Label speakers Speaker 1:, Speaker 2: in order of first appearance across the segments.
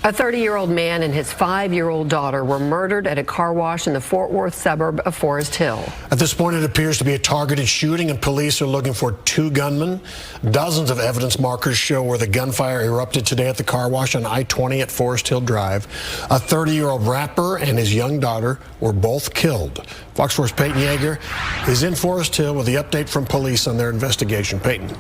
Speaker 1: A 30-year-old man and his 5-year-old daughter were murdered at a car wash in the Fort Worth suburb of Forest Hill.
Speaker 2: At this point, it appears to be a targeted shooting, and police are looking for 2 gunmen. Dozens of evidence markers show where the gunfire erupted today at the car wash on I-20 at Forest Hill Drive. A 30-year-old rapper and his young daughter were both killed. Fox 4's Peyton Yeager is in Forest Hill with the update from police on their investigation. Peyton.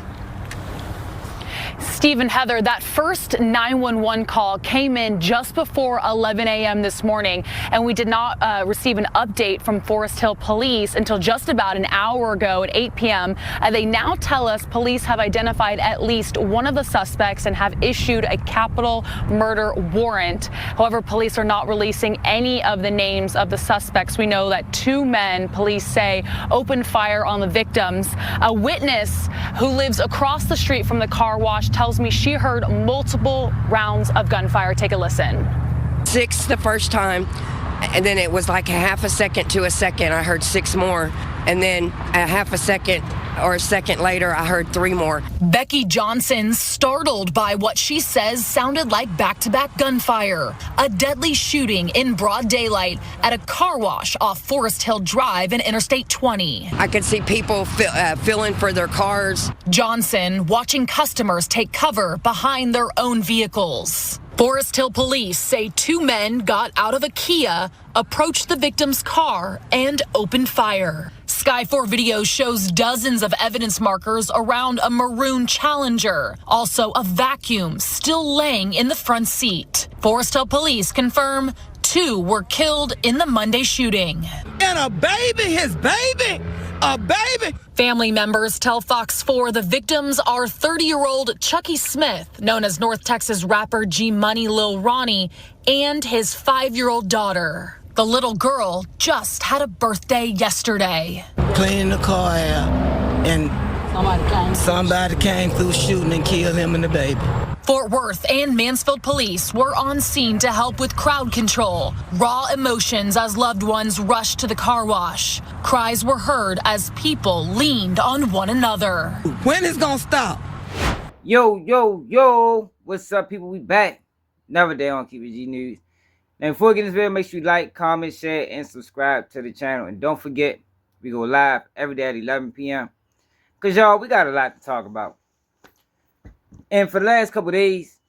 Speaker 3: Steve and Heather, that first 911 call came in just before 11 a.m. this morning, and we did not receive an update from Forest Hill Police until just about an hour ago at 8 p.m. They now tell us police have identified at least one of the suspects and have issued a capital murder warrant. However, police are not releasing any of the names of the suspects. We know that 2 men, police say, opened fire on the victims. A witness who lives across the street from the car wash tells me she heard multiple rounds of gunfire. Take a listen.
Speaker 4: 6 the first time, and then it was like a half a second to a second. I heard 6 more, and then a half a second or a second later, I heard 3 more.
Speaker 5: Becky Johnson startled by what she says sounded like back-to-back gunfire. A deadly shooting in broad daylight at a car wash off Forest Hill Drive and Interstate 20.
Speaker 4: I could see people filling for their cars.
Speaker 5: Johnson watching customers take cover behind their own vehicles. Forest Hill police say 2 men got out of a Kia, approached the victim's car, and opened fire. Sky 4 video shows dozens of evidence markers around a maroon Challenger, also a vacuum still laying in the front seat. Forest Hill police confirm 2 were killed in the Monday shooting.
Speaker 6: And a baby, his baby, a baby.
Speaker 5: Family members tell Fox 4 the victims are 30-year-old Chucky Smith, known as North Texas rapper G Money LIL RONNIE, and his 5-year-old daughter. The little girl just had a birthday yesterday.
Speaker 6: Cleaning the car out, and somebody came through shooting and killed him and the baby.
Speaker 5: Fort Worth and Mansfield police were on scene to help with crowd control. Raw emotions as loved ones rushed to the car wash. Cries were heard as people leaned on one another.
Speaker 6: When is gonna stop?
Speaker 7: Yo, what's up, people? We back. Another day on Keep It G News. Now, before we get this video, make sure you like, comment, share, and subscribe to the channel. And don't forget, we go live every day at 11 p.m. Because, y'all, we got a lot to talk about. And for the last couple of days,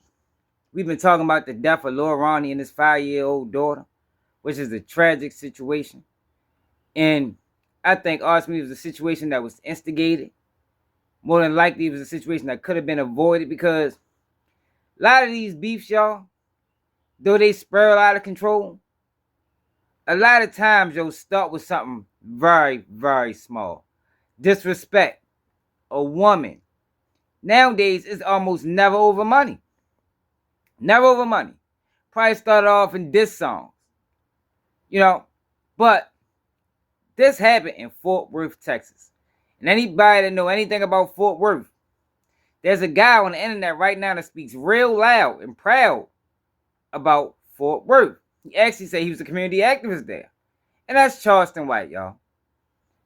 Speaker 7: we've been talking about the death of LIL RONNIE and his 5-year-old daughter, which is a tragic situation. And I think ultimately it was a situation that was instigated. More than likely, it was a situation that could have been avoided because a lot of these beefs, y'all, though they spiral out of control, a lot of times you'll start with something very, very small. Disrespect. A woman. Nowadays, it's almost never over money. Never over money. Probably started off in diss songs. You know, but this happened in Fort Worth, Texas. And anybody that know anything about Fort Worth, there's a guy on the internet right now that speaks real loud and proud about Fort Worth. He actually said he was a community activist there. And that's Charleston White, y'all.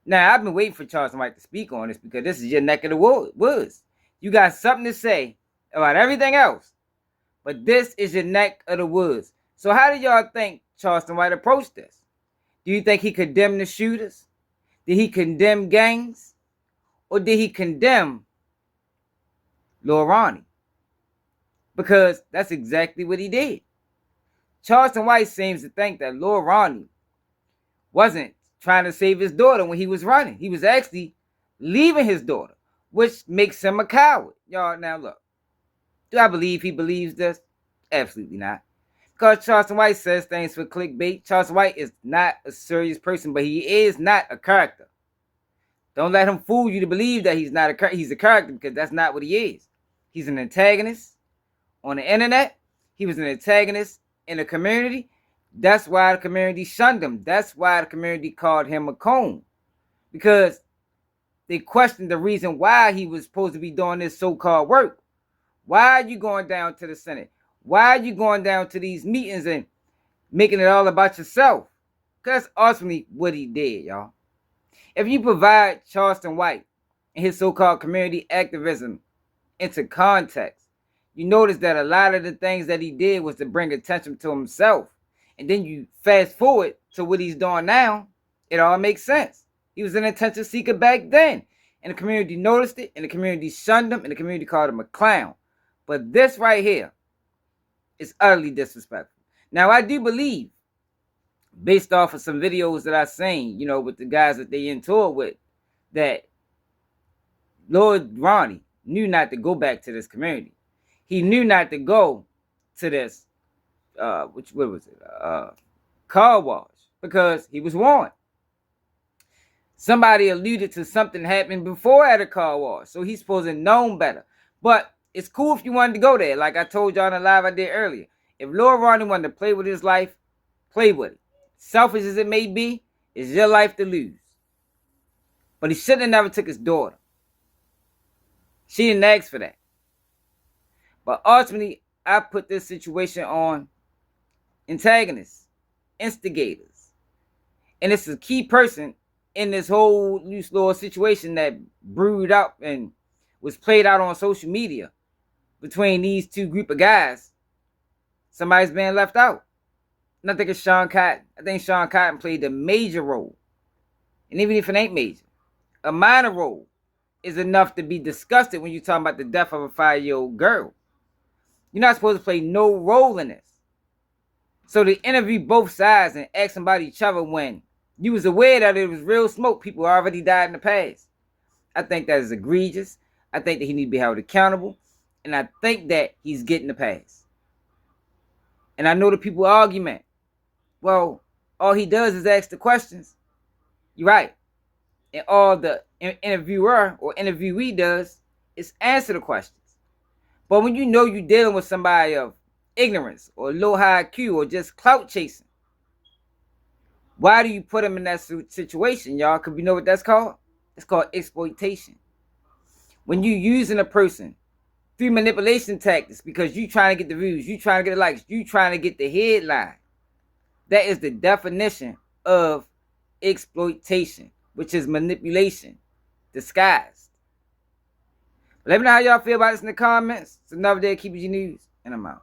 Speaker 7: Now, I've been waiting for Charleston White to speak on this because this is your neck of the woods. You got something to say about everything else, but this is your neck of the woods. So how do y'all think Charleston White approached this? Do you think he condemned the shooters? Did he condemn gangs? Or did he condemn LIL RONNIE? Because that's exactly what he did. Charleston White seems to think that LIL RONNIE wasn't trying to save his daughter when he was running. He was actually leaving his daughter, which makes him a coward. Y'all, now look. Do I believe he believes this? Absolutely not. Because Charleston White says things for clickbait. Charleston White is not a serious person, but he is not a character. Don't let him fool you to believe that he's a character, because that's not what he is. He's an antagonist on the internet. He was an antagonist in the community. That's why the community shunned him. That's why the community called him a coon. Because they questioned the reason why he was supposed to be doing this so-called work. Why are you going down to the Senate? Why are you going down to these meetings and making it all about yourself? Because that's ultimately what he did, y'all. If you provide Charleston White and his so-called community activism into context, you notice that a lot of the things that he did was to bring attention to himself. And then you fast forward to what he's doing now, it all makes sense. He was an attention seeker back then. And the community noticed it, and the community shunned him, and the community called him a clown. But this right here is utterly disrespectful. Now, I do believe, based off of some videos that I've seen, you know, with the guys that they in tour with, that LIL Ronnie knew not to go back to this community. He knew not to go to this, what was it? Car wash, because he was warned. Somebody alluded to something happened before at a car wash, so he's supposed to have known better. But it's cool if you wanted to go there. Like I told y'all in the live I did earlier. If LIL Ronnie wanted to play with his life, play with it. Selfish as it may be, it's your life to lose. But he should have never took his daughter. She didn't ask for that. But ultimately, I put this situation on antagonists, instigators. And it's a key person in this whole loose law situation that brewed up and was played out on social media between these two group of guys. Somebody's being left out. And I think it's Sean Cotton. I think Sean Cotton played a major role. And even if it ain't major, a minor role is enough to be disgusted when you're talking about the death of a 5-year-old girl. You're not supposed to play no role in this. So to interview both sides and ask about each other when you was aware that it was real smoke, people already died in the past, I think that is egregious. I think that he needs to be held accountable. And I think that he's getting the pass. And I know the people argument, well, all he does is ask the questions. You're right. And all the interviewer or interviewee does is answer the questions. But when you know you're dealing with somebody of ignorance or low high IQ or just clout chasing, why do you put them in that situation, y'all? Because we know what that's called? It's called exploitation. When you using a person through manipulation tactics because you trying to get the views, you trying to get the likes, you trying to get the headline. That is the definition of exploitation, which is manipulation disguised. Let me know how y'all feel about this in the comments. It's another day of Keep It G News, and I'm out.